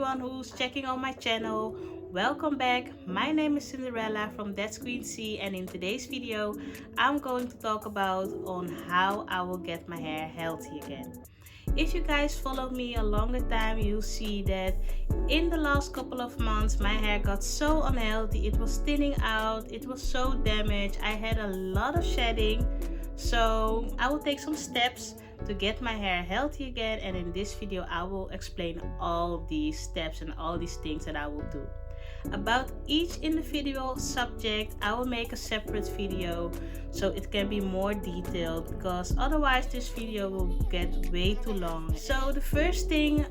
everyone who's checking on my channel. Welcome back. My name is Cinderella from That's Queen C, and in today's video I'm going to talk about on how I will get my hair healthy again. If you guys follow me a longer time, you'll see that in the last couple of months my hair got so unhealthy. It was thinning out, it was so damaged, I had a lot of shedding. So I will take some steps to get my hair healthy again, and in this video I will explain all these steps and all these things that I will do. About each individual subject I will make a separate video so it can be more detailed, because otherwise this video will get way too long. So the first thing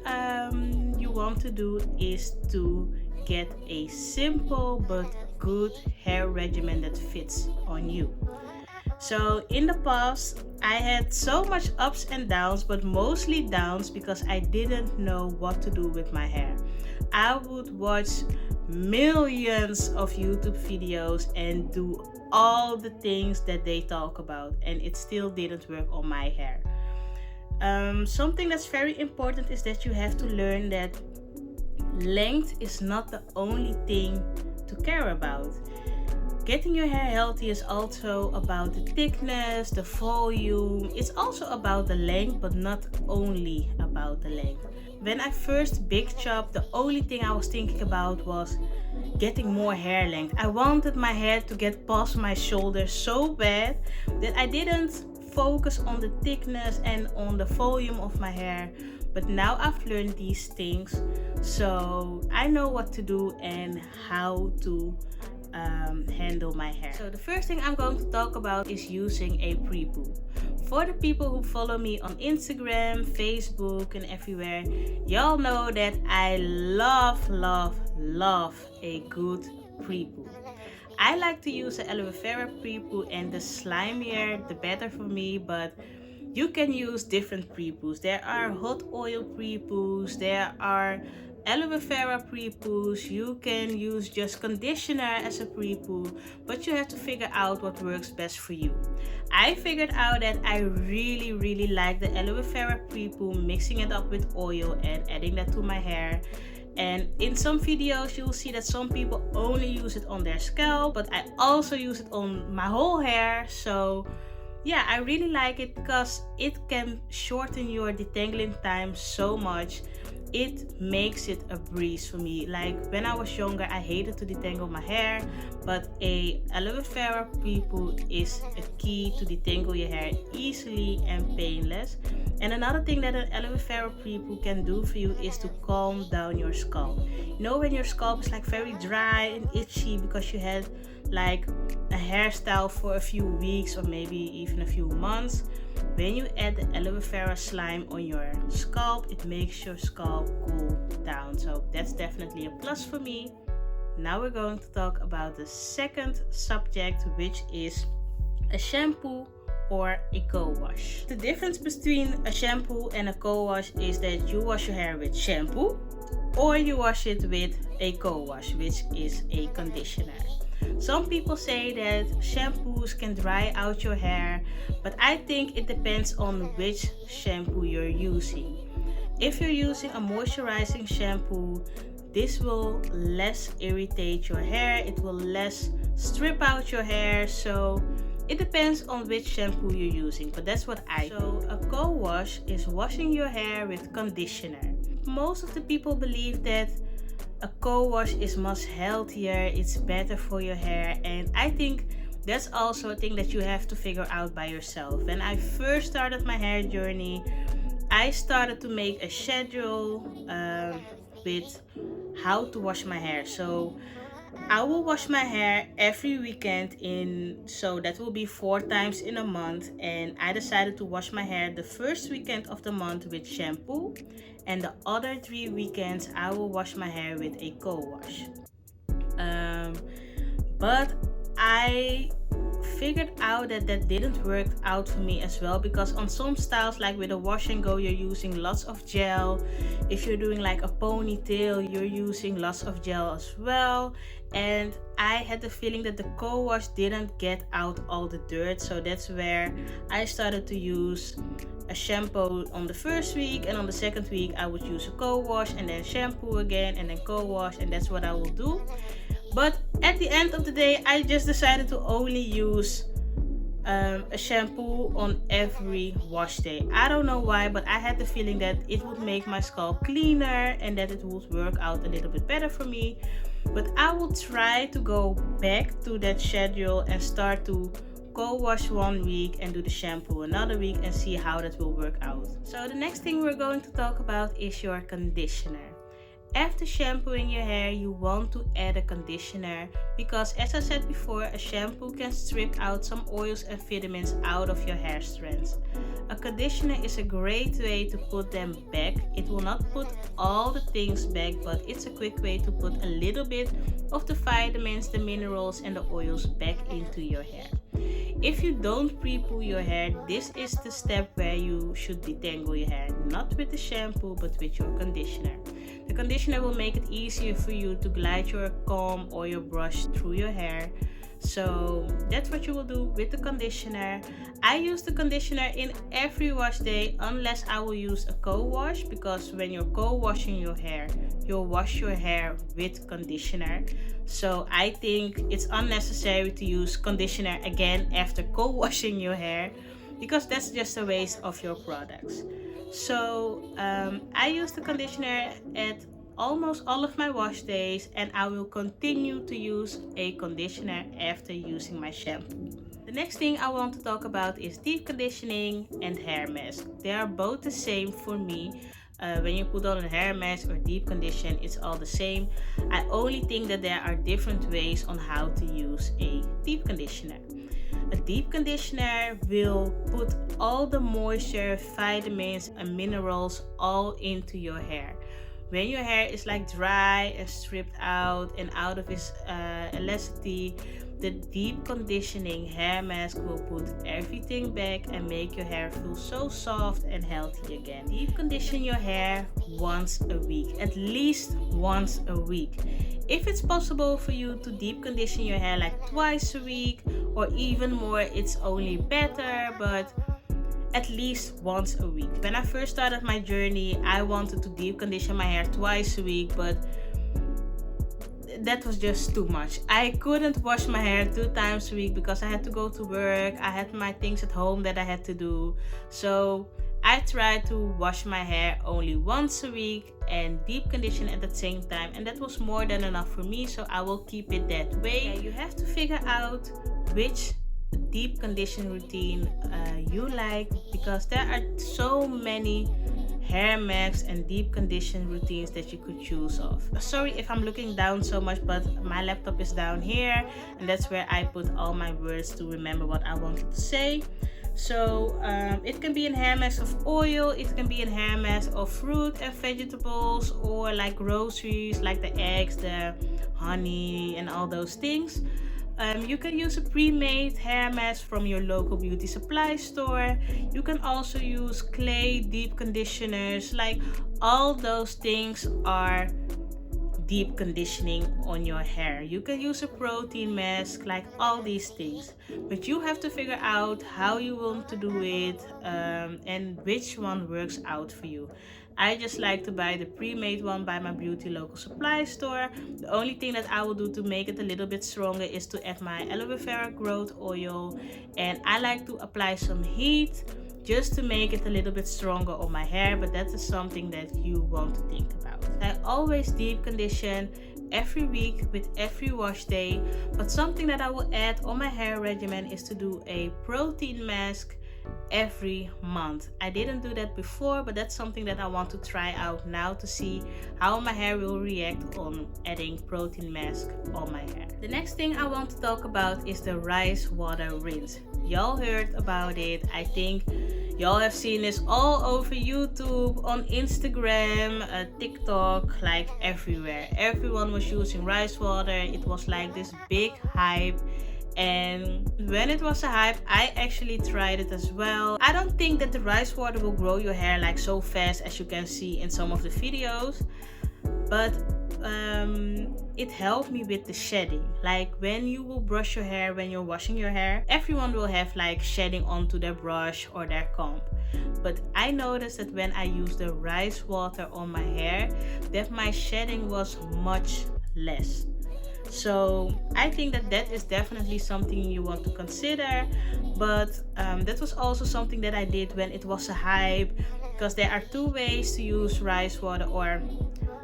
you want to do is to get a simple but good hair regimen that fits on you. So in the past I had so much ups and downs, but mostly downs because I didn't know what to do with my hair. I would watch millions of YouTube videos and do all the things that they talk about, and it still didn't work on my hair. Something that's very important is that you have to learn that length is not the only thing to care about. Getting your hair healthy is also about the thickness, the volume. It's also about the length, but not only about the length. When I first big chopped, the only thing I was thinking about was getting more hair length. I wanted my hair to get past my shoulders so bad that I didn't focus on the thickness and on the volume of my hair. But now I've learned these things, so I know what to do and how to handle my hair. So the first thing I'm going to talk about is using a pre-poo. For the people who follow me on Instagram, Facebook and everywhere, y'all know that I love a good pre-poo. I like to use the aloe vera pre-poo, and the slimier the better for me, but you can use different pre-poos. There are hot oil pre-poos, there are aloe vera pre-poos, you can use just conditioner as a pre-poo, but you have to figure out what works best for you. I figured out that I really like the aloe vera pre-poo, mixing it up with oil and adding that to my hair. And in some videos you'll see that some people only use it on their scalp, but I also use it on my whole hair. So yeah, I really like it because it can shorten your detangling time so much. It makes it a breeze for me. Like when I was younger, I hated to detangle my hair, but a aloe vera pre-poo is a key to detangle your hair easily and painless. And another thing that an aloe vera pre-poo can do for you is to calm down your scalp. You know, when your scalp is like very dry and itchy because you had like a hairstyle for a few weeks or maybe even a few months, when you add the aloe vera slime on your scalp, it makes your scalp cool down. So that's definitely a plus for me. Now we're going to talk about the second subject, which is a shampoo or a co-wash. The difference between a shampoo and a co-wash is that you wash your hair with shampoo or you wash it with a co-wash, which is a conditioner. Some people say that shampoos can dry out your hair, but I think it depends on which shampoo you're using. If you're using a moisturizing shampoo, this will less irritate your hair, it will less strip out your hair, so it depends on which shampoo you're using, but that's what I do. So a co-wash is washing your hair with conditioner. Most of the people believe that a co-wash is much healthier, it's better for your hair, and I think that's also a thing that you have to figure out by yourself. When I first started my hair journey, I started to make a schedule with how to wash my hair. So I will wash my hair every weekend, so that will be 4 times in a month, and I decided to wash my hair the first weekend of the month with shampoo, and the other 3 weekends I will wash my hair with a co-wash. But I figured out that didn't work out for me as well, because on some styles, like with a wash and go, you're using lots of gel. If you're doing like a ponytail, you're using lots of gel as well, and I had the feeling that the co-wash didn't get out all the dirt. So that's where I started to use a shampoo on the first week, and on the second week I would use a co-wash and then shampoo again and then co-wash, and that's what I will do. But at the end of the day, I just decided to only use a shampoo on every wash day. I don't know why, but I had the feeling that it would make my scalp cleaner and that it would work out a little bit better for me. But I will try to go back to that schedule and start to co-wash 1 week and do the shampoo another week and see how that will work out. So the next thing we're going to talk about is your conditioner. After shampooing your hair, you want to add a conditioner because, as I said before, a shampoo can strip out some oils and vitamins out of your hair strands. A conditioner is a great way to put them back. It will not put all the things back, but it's a quick way to put a little bit of the vitamins, the minerals, and the oils back into your hair. If you don't pre-poo your hair, this is the step where you should detangle your hair, not with the shampoo but with your conditioner. The conditioner will make it easier for you to glide your comb or your brush through your hair. So that's what you will do with the conditioner. I use the conditioner in every wash day unless I will use a co-wash, because when you're co-washing your hair, you'll wash your hair with conditioner. So I think it's unnecessary to use conditioner again after co-washing your hair, because that's just a waste of your products. So I use the conditioner at almost all of my wash days, and I will continue to use a conditioner after using my shampoo. The next thing I want to talk about is deep conditioning and hair mask. They are both the same for me. When you put on a hair mask or deep condition, it's all the same. I only think that there are different ways on how to use a deep conditioner. A deep conditioner will put all the moisture, vitamins and minerals all into your hair. When your hair is like dry and stripped out and out of its elasticity, the deep conditioning hair mask will put everything back and make your hair feel so soft and healthy again. Deep condition your hair once a week, at least once a week. If it's possible for you to deep condition your hair like twice a week or even more, it's only better, but at least once a week. When I first started my journey, I wanted to deep condition my hair twice a week, but that was just too much. I couldn't wash my hair 2 times a week because I had to go to work. I had my things at home that I had to do. So I tried to wash my hair only once a week and deep condition at the same time, and that was more than enough for me, so I will keep it that way. Yeah, you have to figure out which deep condition routine you like, because there are so many hair masks and deep condition routines that you could choose of. Sorry if I'm looking down so much, but my laptop is down here and that's where I put all my words to remember what I wanted to say. So it can be in hair mask of oil, it can be in hair mask of fruit and vegetables, or like groceries like the eggs, the honey and all those things. You can use a pre-made hair mask from your local beauty supply store. You can also use clay deep conditioners. Like, all those things are deep conditioning on your hair. You can use a protein mask, like all these things, but you have to figure out how you want to do it and which one works out for you. I just like to buy the pre-made one by my beauty local supply store. The only thing that I will do to make it a little bit stronger is to add my aloe vera growth oil, and I like to apply some heat just to make it a little bit stronger on my hair, but that is something that you want to think about. I always deep condition every week with every wash day, but something that I will add on my hair regimen is to do a protein mask every month. I didn't do that before, but that's something that I want to try out now to see how my hair will react on adding protein mask on my hair. The next thing I want to talk about is the rice water rinse. Y'all heard about it. I think y'all have seen this all over YouTube, on Instagram, TikTok, like everywhere. Everyone was using rice water. It was like this big hype. And when it was a hype, I actually tried it as well. I don't think that the rice water will grow your hair like so fast as you can see in some of the videos, but it helped me with the shedding. Like when you will brush your hair, when you're washing your hair, everyone will have like shedding onto their brush or their comb. But I noticed that when I use the rice water on my hair, that my shedding was much less. So I think that that is definitely something you want to consider. But that was also something that I did when it was a hype, because there are two ways to use rice water, or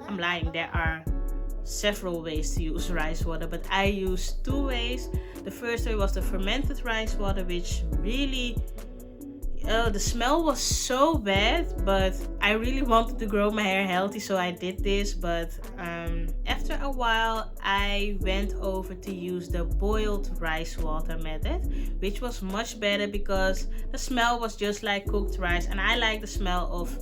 I'm lying, there are several ways to use rice water, but I used two ways. The first way was the fermented rice water, which really the smell was so bad, but I really wanted to grow my hair healthy, so I did this. But after a while I went over to use the boiled rice water method, which was much better because the smell was just like cooked rice, and I like the smell of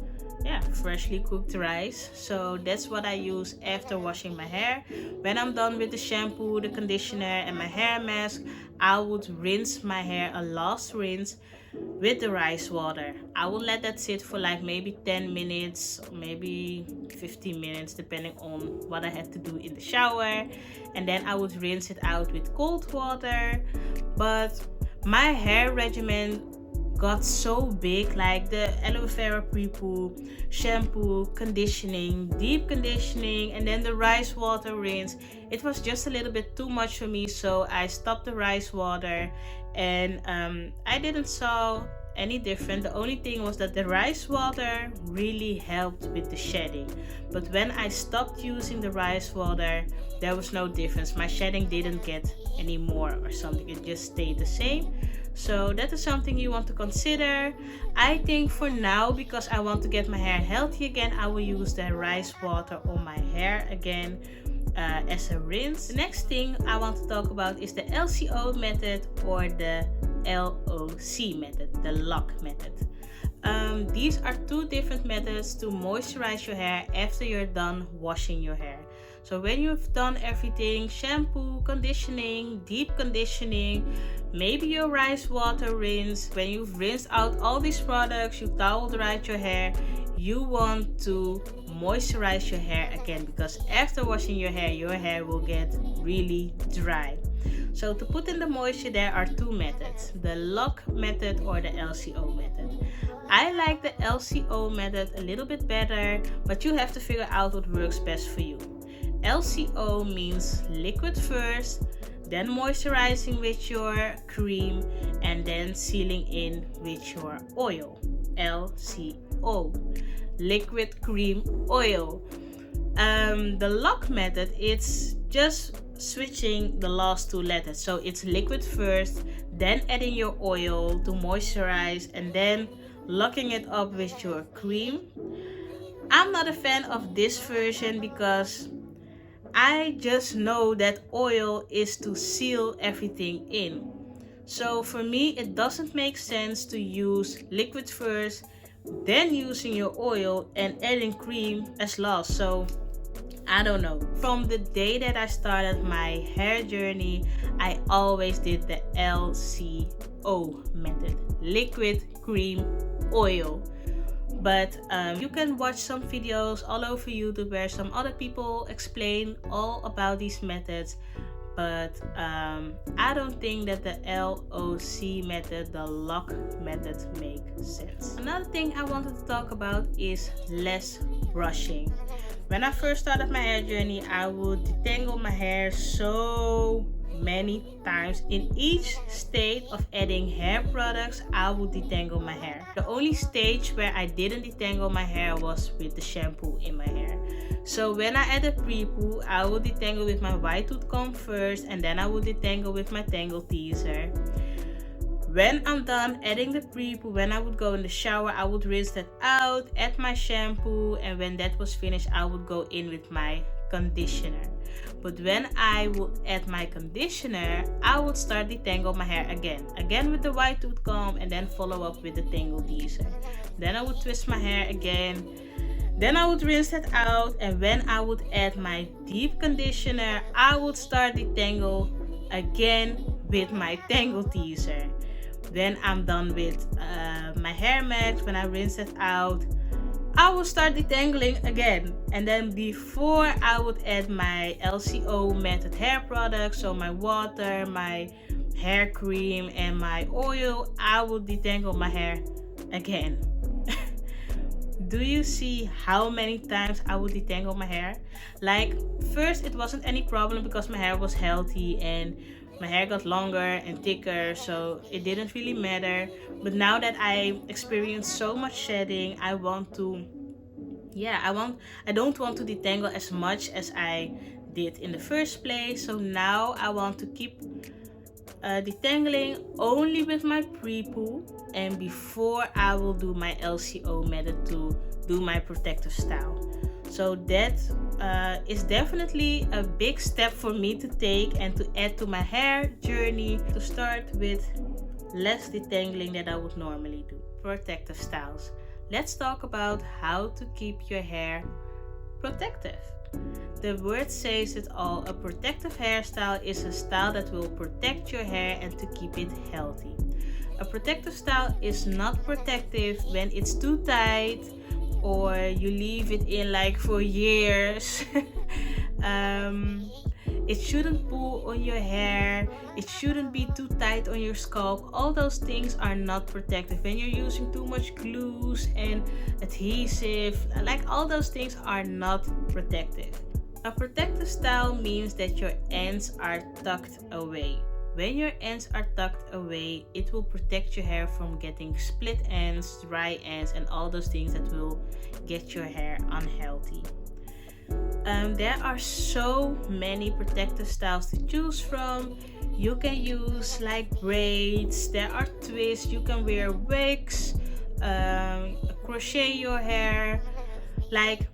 freshly cooked rice. So that's what I use after washing my hair. When I'm done with the shampoo, the conditioner and my hair mask, I would rinse my hair, a last rinse, with the rice water. I will let that sit for like maybe 10 minutes, maybe 15 minutes, depending on what I had to do in the shower. And then I would rinse it out with cold water. But my hair regimen got so big, like the aloe vera pre-poo, shampoo, conditioning, deep conditioning, and then the rice water rinse. It was just a little bit too much for me, so I stopped the rice water, and I didn't saw any different. The only thing was that the rice water really helped with the shedding, but when I stopped using the rice water, there was no difference. My shedding didn't get any more or something, it just stayed the same. So that is something you want to consider. I think for now, because I want to get my hair healthy again, I will use the rice water on my hair again as a rinse. The next thing I want to talk about is the LCO method or the LOC method, the lock method. These are two different methods to moisturize your hair after you're done washing your hair. So when you've done everything, shampoo, conditioning, deep conditioning, maybe your rice water rinse, when you've rinsed out all these products, you towel dried your hair, you want to moisturize your hair again, because after washing your hair will get really dry. So to put in the moisture, there are two methods, the lock method or the LCO method. I like the LCO method a little bit better, but you have to figure out what works best for you. LCO means liquid first, then moisturizing with your cream, and then sealing in with your oil. LCO, liquid cream oil. The lock method, it's just switching the last two letters. So it's liquid first, then adding your oil to moisturize, and then locking it up with your cream. I'm not a fan of this version because I just know that oil is to seal everything in. So for me, it doesn't make sense to use liquid first, then using your oil and adding cream as last. So I don't know. From the day that I started my hair journey, I always did the LCO method, liquid cream oil. But you can watch some videos all over YouTube where some other people explain all about these methods, but I don't think that the LOC method, the lock method, makes sense. Another thing I wanted to talk about is less brushing. When I first started my hair journey, I would detangle my hair so many times. In each stage of adding hair products, I would detangle my hair. The only stage where I didn't detangle my hair was with the shampoo in my hair. So when I add a pre-poo, I would detangle with my wide tooth comb first, and then I would detangle with my tangle teaser. When I'm done adding the pre-poo, when I would go in the shower, I would rinse that out, add my shampoo, and when that was finished, I would go in with my conditioner. But when I would add my conditioner, I would start detangle my hair again with the wide tooth comb, and then follow up with the tangle teaser. Then I would twist my hair again. Then I would rinse that out, and when I would add my deep conditioner, I would start detangle again with my tangle teaser. Then I'm done with my hair mask. When I rinse it out, I will start detangling again. And then before I would add my LCO method hair products, so my water, my hair cream, and my oil, I would detangle my hair again. Do you see how many times I would detangle my hair? Like, first it wasn't any problem because my hair was healthy and my hair got longer and thicker, so it didn't really matter. But now that I experience so much shedding, I want to, yeah, I don't want to detangle as much as I did in the first place. So now I want to keep detangling only with my pre-poo, and before I will do my LCO method to do my protective style. So that is definitely a big step for me to take and to add to my hair journey, to start with less detangling than I would normally do. Protective styles. Let's talk about how to keep your hair protective. The word says it all. A protective hairstyle is a style that will protect your hair and to keep it healthy. A protective style is not protective when it's too tight or you leave it in like for years. It shouldn't pull on your hair. It shouldn't be too tight on your scalp. All those things are not protective. When you're using too much glues and adhesive, like all those things are not protective. A protective style means that your ends are tucked away. When your ends are tucked away, it will protect your hair from getting split ends, dry ends, and all those things that will get your hair unhealthy. There are so many protective styles to choose from. You can use like braids, there are twists, you can wear wigs, crochet your hair. Like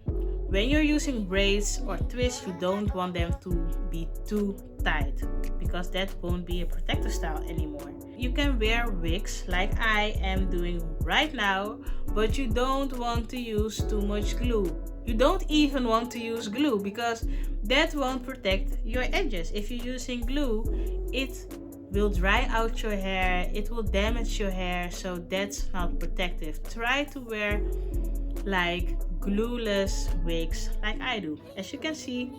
when you're using braids or twists, you don't want them to be too tight because that won't be a protective style anymore. You can wear wigs like I am doing right now, but you don't want to use too much glue. You don't even want to use glue because that won't protect your edges. If you're using glue, it will dry out your hair, it will damage your hair, so that's not protective. Try to wear like glueless wigs like I do. As you can see,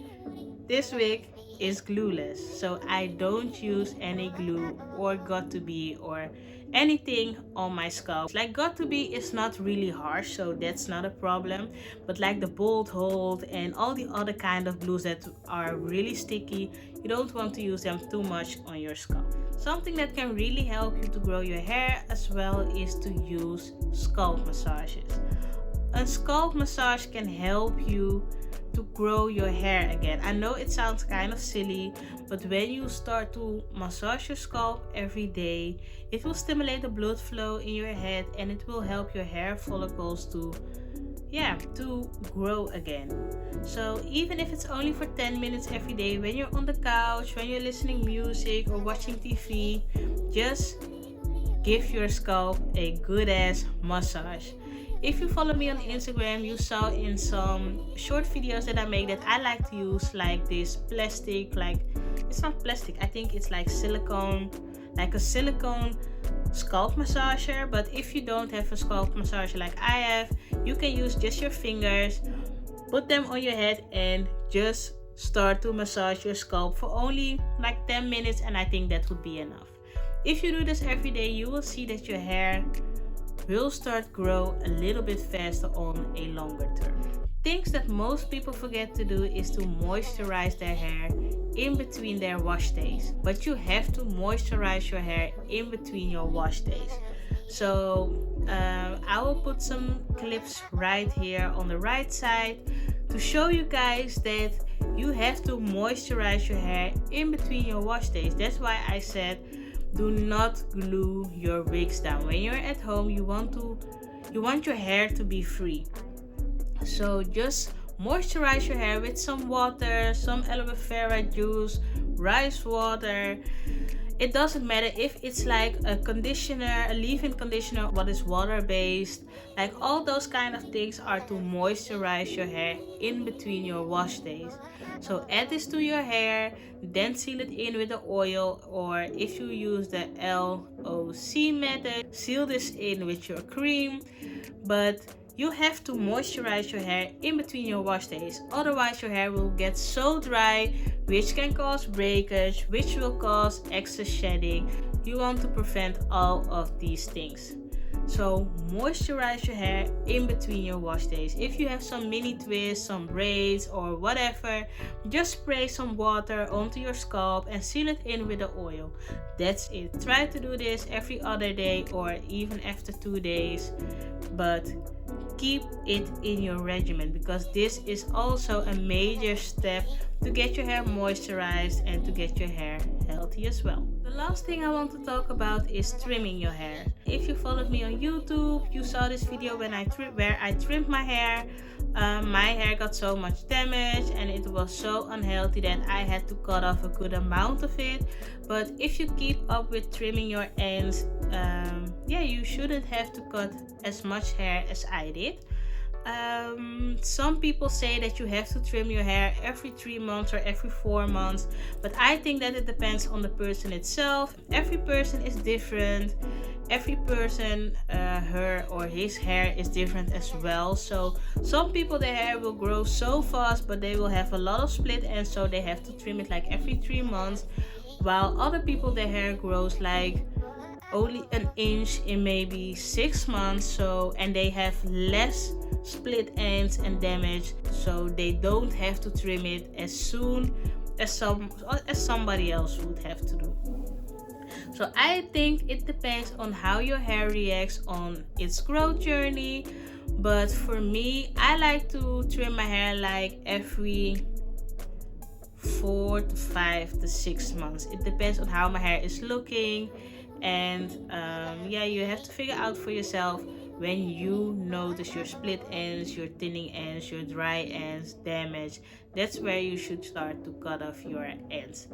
this wig is glueless, so I don't use any glue or got2b or anything on my scalp. Like got2b is not really harsh, so that's not a problem, but like the bolt hold and all the other kind of glues that are really sticky, you don't want to use them too much on your scalp. Something that can really help you to grow your hair as well is to use scalp massages. A scalp massage can help you to grow your hair again. I know it sounds kind of silly, but when you start to massage your scalp every day, it will stimulate the blood flow in your head and it will help your hair follicles to grow again. So even if it's only for 10 minutes every day, when you're on the couch, when you're listening music or watching TV, just give your scalp a good ass massage. If you follow me on Instagram, you saw in some short videos that I make that I like to use like this plastic, like it's not plastic, I think it's like silicone, like a silicone scalp massager. But if you don't have a scalp massager like I have, you can use just your fingers, put them on your head and just start to massage your scalp for only like 10 minutes, and I think that would be enough. If you do this every day, you will see that your hair will start grow a little bit faster on a longer term. Things that most people forget to do is to moisturize their hair in between their wash days. But you have to moisturize your hair in between your wash days. So I will put some clips right here on the right side to show you guys that you have to moisturize your hair in between your wash days. That's why I said do not glue your wigs down. When you're at home, you want your hair to be free. So just moisturize your hair with some water, some aloe vera juice, rice water. It doesn't matter if it's like a conditioner, a leave-in conditioner, what is water-based. Like all those kind of things are to moisturize your hair in between your wash days. So add this to your hair, then seal it in with the oil, or if you use the LOC method, seal this in with your cream. But You have to moisturize your hair in between your wash days, otherwise your hair will get so dry, which can cause breakage, which will cause excess shedding. You want to prevent all of these things. So moisturize your hair in between your wash days. If you have some mini twists, some braids or whatever, just spray some water onto your scalp and seal it in with the oil. That's it. Try to do this every other day or even after 2 days, but keep it in your regimen, because this is also a major step to get your hair moisturized and to get your hair healthy as well. The last thing I want to talk about is trimming your hair. If you followed me on YouTube, you saw this video where I trimmed my hair. My hair got so much damage and it was so unhealthy that I had to cut off a good amount of it. But if you keep up with trimming your ends, you shouldn't have to cut as much hair as I did. Some people say that you have to trim your hair every 3 months or every 4 months, but I think that it depends on the person itself. Every person is different. Every person, her or his hair is different as well. So some people, their hair will grow so fast, but they will have a lot of split ends, so they have to trim it like every 3 months, while other people, their hair grows like only an inch in maybe 6 months, and they have less split ends and damage, so they don't have to trim it as soon as somebody else would have to do. So I think it depends on how your hair reacts on its growth journey, but for me, I like to trim my hair like every 4 to 5 to 6 months. It depends on how my hair is looking, and you have to figure out for yourself when you notice your split ends, your thinning ends, your dry ends damage. That's where you should start to cut off your ends.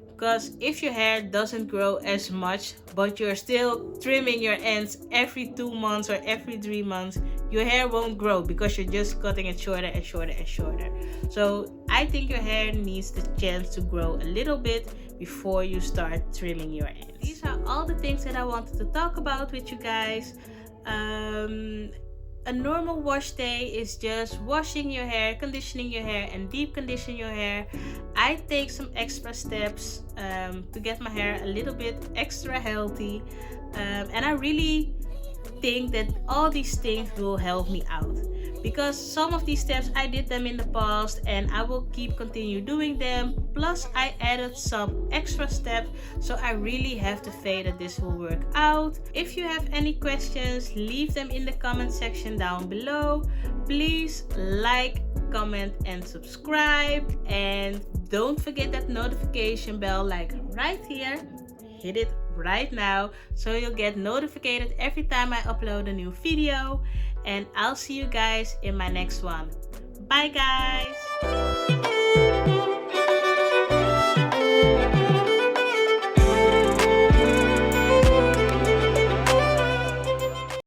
Because if your hair doesn't grow as much, but you're still trimming your ends every 2 months or every 3 months, your hair won't grow because you're just cutting it shorter and shorter and shorter. So I think your hair needs the chance to grow a little bit before you start trimming your ends. These are all the things that I wanted to talk about with you guys. A normal wash day is just washing your hair, conditioning your hair, and deep condition your hair. I take some extra steps to get my hair a little bit extra healthy, and I really think that all these things will help me out, because some of these steps I did them in the past and I will continue doing them, plus I added some extra steps, so I really have the faith that this will work out. If you have any questions, leave them in the comment section down below. Please like, comment and subscribe, and don't forget that notification bell, like right here. Hit it right now so you'll get notified every time I upload a new video, and I'll see you guys in my next one. Bye guys.